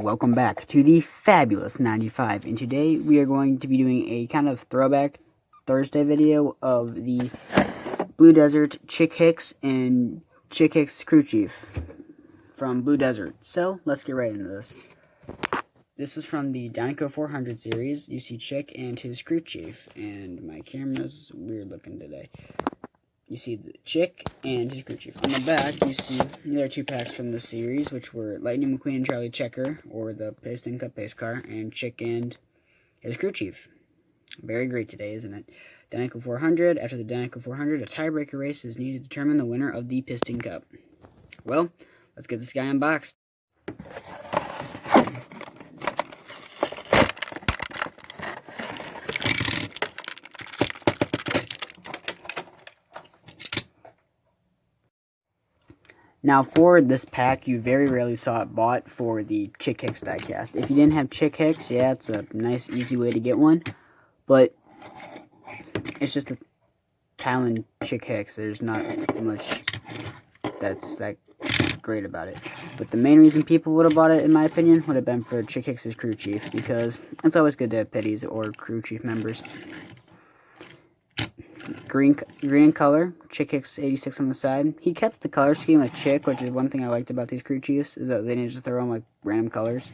welcome back to the Fabulous 95, and today we are going to be doing a kind of throwback Thursday video of the Blue Desert Chick Hicks and Chick Hicks Crew Chief from Blue Desert. So, let's get right into this. This is from the Dinoco 400 series. You see Chick and his Crew Chief, and my camera's weird looking today. You see the Chick and his Crew Chief. On the back, you see there are two packs from the series, which were Lightning McQueen and Charlie Checker, or the Piston Cup Pace Car, and Chick and his Crew Chief. Very great today, isn't it? Dinoco 400. After the Dinoco 400, a tiebreaker race is needed to determine the winner of the Piston Cup. Well, let's get this guy unboxed. Now, for this pack, you very rarely saw it bought for the Chick Hicks diecast. If you didn't have Chick Hicks, yeah, it's a nice, easy way to get one. But it's just a Talon Chick Hicks. There's not much that's that great about it. But the main reason people would have bought it, in my opinion, would have been for Chick Hicks' Crew Chief, because it's always good to have pitties or Crew Chief members. Green color, Chick Hicks 86 on the side. He kept the color scheme of Chick, which is one thing I liked about these Crew Chiefs, is that they didn't just throw on like random colors.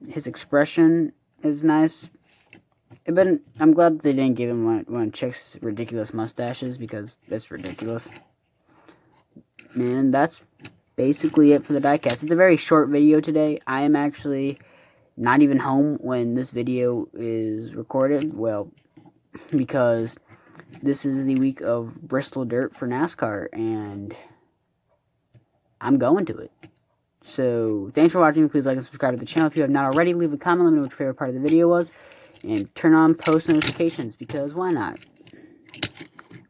His expression is nice. But I'm glad that they didn't give him one of Chick's ridiculous mustaches, because that's ridiculous. Man, that's basically it for the diecast. It's a very short video today. I am actually not even home when this video is recorded. Well, because this is the week of Bristol Dirt for NASCAR, and I'm going to it. So, thanks for watching. Please like and subscribe to the channel if you have not already. Leave a comment, let me know what your favorite part of the video was, and turn on post notifications, because why not?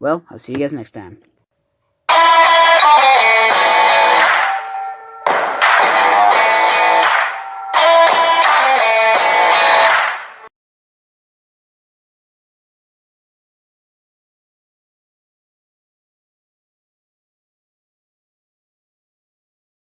Well, I'll see you guys next time.